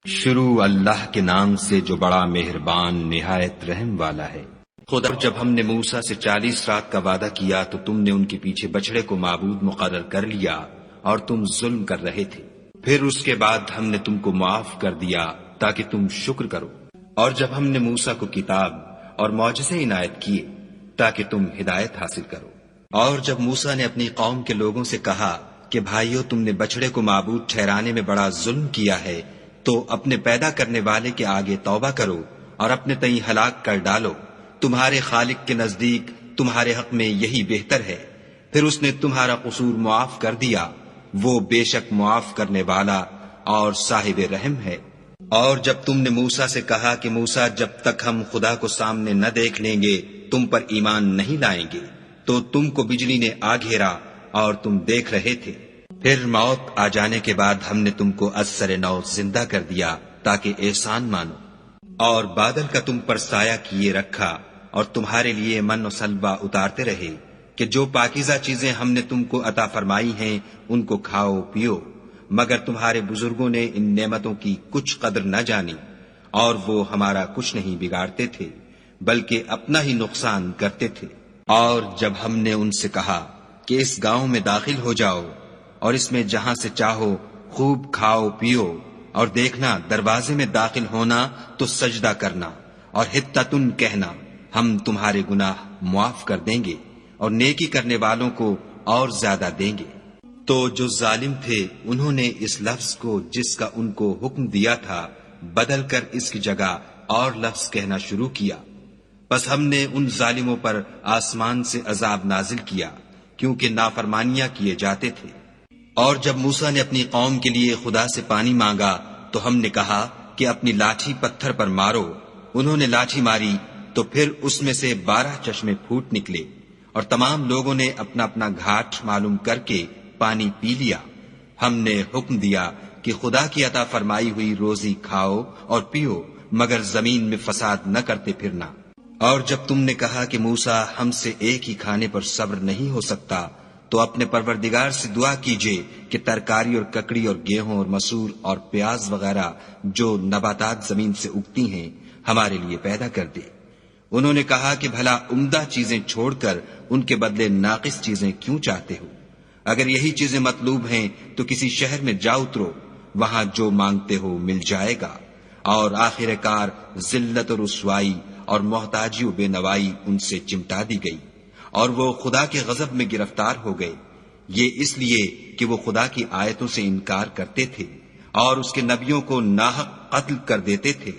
شروع اللہ کے نام سے جو بڑا مہربان نہایت رحم والا ہے۔ خدا جب ہم نے موسیٰ سے 40 رات کا وعدہ کیا تو تم نے ان کے پیچھے بچڑے کو معبود مقرر کر لیا اور تم ظلم کر رہے تھے۔ پھر اس کے بعد ہم نے تم کو معاف کر دیا تاکہ تم شکر کرو، اور جب ہم نے موسیٰ کو کتاب اور معجزے عنایت کیے تاکہ تم ہدایت حاصل کرو۔ اور جب موسیٰ نے اپنی قوم کے لوگوں سے کہا کہ بھائیو، تم نے بچڑے کو معبود ٹھہرانے میں بڑا ظلم کیا ہے، تو اپنے پیدا کرنے والے کے آگے توبہ کرو اور اپنے تئیں ہلاک کر ڈالو، تمہارے خالق کے نزدیک تمہارے حق میں یہی بہتر ہے۔ پھر اس نے تمہارا قصور معاف کر دیا، وہ بے شک معاف کرنے والا اور صاحب رحم ہے۔ اور جب تم نے موسیٰ سے کہا کہ موسیٰ، جب تک ہم خدا کو سامنے نہ دیکھ لیں گے تم پر ایمان نہیں لائیں گے، تو تم کو بجلی نے آ گھیرا اور تم دیکھ رہے تھے۔ پھر موت آ جانے کے بعد ہم نے تم کو از سر نو زندہ کر دیا تاکہ احسان مانو، اور بادل کا تم پر سایہ کیے رکھا اور تمہارے لیے من و سلوہ اتارتے رہے کہ جو پاکیزہ چیزیں ہم نے تم کو عطا فرمائی ہیں ان کو کھاؤ پیو، مگر تمہارے بزرگوں نے ان نعمتوں کی کچھ قدر نہ جانی، اور وہ ہمارا کچھ نہیں بگاڑتے تھے بلکہ اپنا ہی نقصان کرتے تھے۔ اور جب ہم نے ان سے کہا کہ اس گاؤں میں داخل ہو جاؤ اور اس میں جہاں سے چاہو خوب کھاؤ پیو، اور دیکھنا دروازے میں داخل ہونا تو سجدہ کرنا اور حطتن کہنا، ہم تمہارے گناہ معاف کر دیں گے اور نیکی کرنے والوں کو اور زیادہ دیں گے۔ تو جو ظالم تھے انہوں نے اس لفظ کو جس کا ان کو حکم دیا تھا بدل کر اس کی جگہ اور لفظ کہنا شروع کیا، پس ہم نے ان ظالموں پر آسمان سے عذاب نازل کیا کیونکہ نافرمانیاں کیے جاتے تھے۔ اور جب موسیٰ نے اپنی قوم کے لیے خدا سے پانی مانگا تو ہم نے کہا کہ اپنی لاٹھی پتھر پر مارو۔ انہوں نے لاٹھی ماری تو پھر اس میں سے 12 چشمے پھوٹ نکلے، اور تمام لوگوں نے اپنا اپنا گھاٹ معلوم کر کے پانی پی لیا۔ ہم نے حکم دیا کہ خدا کی عطا فرمائی ہوئی روزی کھاؤ اور پیو، مگر زمین میں فساد نہ کرتے پھرنا۔ اور جب تم نے کہا کہ موسیٰ، ہم سے ایک ہی کھانے پر صبر نہیں ہو سکتا، تو اپنے پروردگار سے دعا کیجئے کہ ترکاری اور ککڑی اور گیہوں اور مسور اور پیاز وغیرہ جو نباتات زمین سے اگتی ہیں ہمارے لیے پیدا کر دے۔ انہوں نے کہا کہ بھلا عمدہ چیزیں چھوڑ کر ان کے بدلے ناقص چیزیں کیوں چاہتے ہو؟ اگر یہی چیزیں مطلوب ہیں تو کسی شہر میں جا اترو، وہاں جو مانگتے ہو مل جائے گا۔ اور آخر کار ذلت و رسوائی اور محتاجی و بے نوائی ان سے چمٹا دی گئی، اور وہ خدا کے غضب میں گرفتار ہو گئے، یہ اس لیے کہ وہ خدا کی آیتوں سے انکار کرتے تھے اور اس کے نبیوں کو ناحق قتل کر دیتے تھے،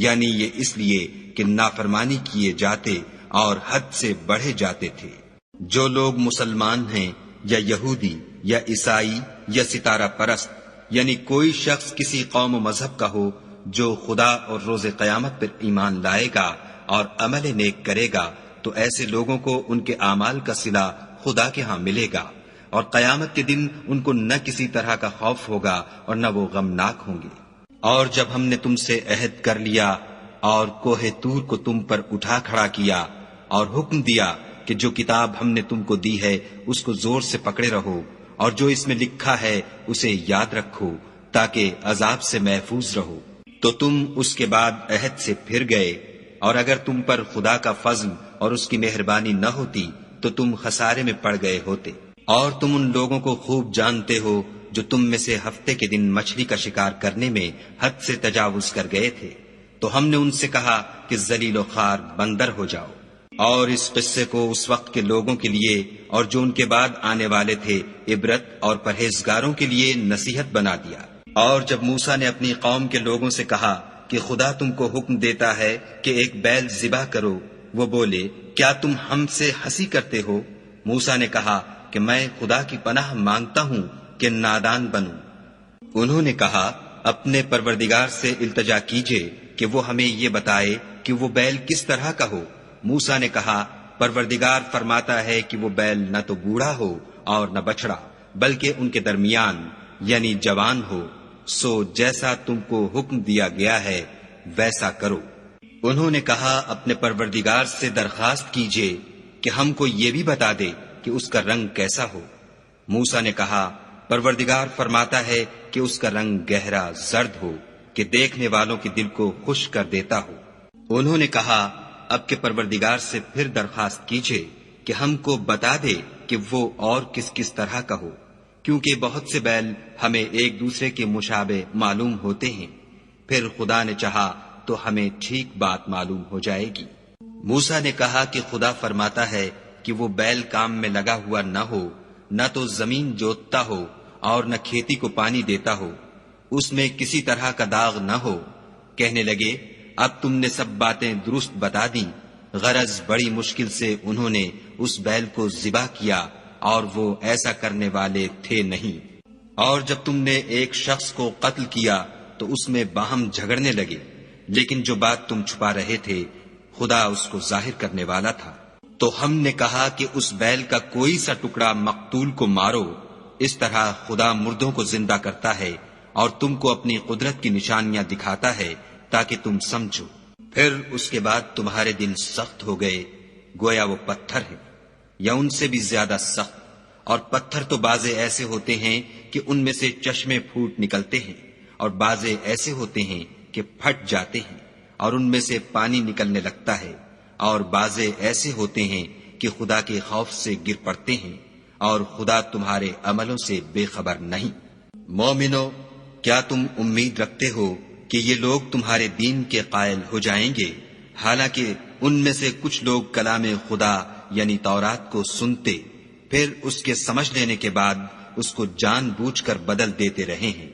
یعنی یہ اس لیے کہ نافرمانی کیے جاتے اور حد سے بڑھے جاتے تھے۔ جو لوگ مسلمان ہیں یا یہودی یا عیسائی یا ستارہ پرست، یعنی کوئی شخص کسی قوم و مذہب کا ہو، جو خدا اور روز قیامت پر ایمان لائے گا اور عمل نیک کرے گا، تو ایسے لوگوں کو ان کے اعمال کا صلہ خدا کے ہاں ملے گا، اور قیامت کے دن ان کو نہ کسی طرح کا خوف ہوگا اور نہ وہ غمناک ہوں گے۔ اور جب ہم نے تم سے عہد کر لیا اور کوہ طور کو تم پر اٹھا کھڑا کیا اور حکم دیا کہ جو کتاب ہم نے تم کو دی ہے اس کو زور سے پکڑے رہو، اور جو اس میں لکھا ہے اسے یاد رکھو تاکہ عذاب سے محفوظ رہو، تو تم اس کے بعد عہد سے پھر گئے، اور اگر تم پر خدا کا فضل اور اس کی مہربانی نہ ہوتی تو تم خسارے میں پڑ گئے ہوتے۔ اور تم ان لوگوں کو خوب جانتے ہو جو تم میں سے ہفتے کے دن مچھلی کا شکار کرنے میں حد سے تجاوز کر گئے تھے، تو ہم نے ان سے کہا کہ ذلیل و خوار بندر ہو جاؤ، اور اس قصے کو اس وقت کے لوگوں کے لیے اور جو ان کے بعد آنے والے تھے عبرت اور پرہیزگاروں کے لیے نصیحت بنا دیا۔ اور جب موسیٰ نے اپنی قوم کے لوگوں سے کہا کہ خدا تم کو حکم دیتا ہے کہ ایک بیل ذبح کرو، وہ بولے، کیا تم ہم سے ہنسی کرتے ہو؟ موسیٰ نے کہا کہ میں خدا کی پناہ مانگتا ہوں کہ نادان بنوں۔ انہوں نے کہا، اپنے پروردگار سے التجا کیجئے کہ وہ ہمیں یہ بتائے کہ وہ بیل کس طرح کا ہو۔ موسیٰ نے کہا، پروردگار فرماتا ہے کہ وہ بیل نہ تو بوڑھا ہو اور نہ بچڑا، بلکہ ان کے درمیان یعنی جوان ہو، سو جیسا تم کو حکم دیا گیا ہے ویسا کرو۔ انہوں نے کہا، اپنے پروردگار سے درخواست کیجئے کہ ہم کو یہ بھی بتا دے کہ اس کا رنگ کیسا ہو۔ موسیٰ نے کہا، پروردگار فرماتا ہے کہ اس کا رنگ گہرا زرد ہو کہ دیکھنے والوں کے دل کو خوش کر دیتا ہو۔ انہوں نے کہا اب کے پروردگار سے پھر درخواست کیجئے کہ ہم کو بتا دے کہ وہ اور کس کس طرح کا ہو، کیونکہ بہت سے بیل ہمیں ایک دوسرے کے مشابہ معلوم ہوتے ہیں، پھر خدا نے چاہا تو ہمیں ٹھیک بات معلوم ہو جائے گی۔ موسیٰ نے کہا کہ خدا فرماتا ہے کہ وہ بیل کام میں لگا ہوا نہ ہو، نہ تو زمین جوتتا ہو اور نہ کھیتی کو پانی دیتا ہو، اس میں کسی طرح کا داغ نہ ہو۔ کہنے لگے اب تم نے سب باتیں درست بتا دیں، غرض بڑی مشکل سے انہوں نے اس بیل کو ذبح کیا اور وہ ایسا کرنے والے تھے نہیں۔ اور جب تم نے ایک شخص کو قتل کیا تو اس میں باہم جھگڑنے لگے، لیکن جو بات تم چھپا رہے تھے خدا اس کو ظاہر کرنے والا تھا۔ تو ہم نے کہا کہ اس بیل کا کوئی سا ٹکڑا مقتول کو مارو، اس طرح خدا مردوں کو زندہ کرتا ہے اور تم کو اپنی قدرت کی نشانیاں دکھاتا ہے تاکہ تم سمجھو۔ پھر اس کے بعد تمہارے دل سخت ہو گئے، گویا وہ پتھر ہے یا ان سے بھی زیادہ سخت، اور پتھر تو بعضے ایسے ہوتے ہیں کہ ان میں سے چشمے پھوٹ نکلتے ہیں، اور بعضے ایسے ہوتے ہیں کہ پھٹ جاتے ہیں اور ان میں سے پانی نکلنے لگتا ہے، اور بعضے ایسے ہوتے ہیں کہ خدا کے خوف سے گر پڑتے ہیں، اور خدا تمہارے عملوں سے بے خبر نہیں۔ مومنو، کیا تم امید رکھتے ہو کہ یہ لوگ تمہارے دین کے قائل ہو جائیں گے، حالانکہ ان میں سے کچھ لوگ کلام خدا یعنی تورات کو سنتے، پھر اس کے سمجھ لینے کے بعد اس کو جان بوجھ کر بدل دیتے رہے ہیں۔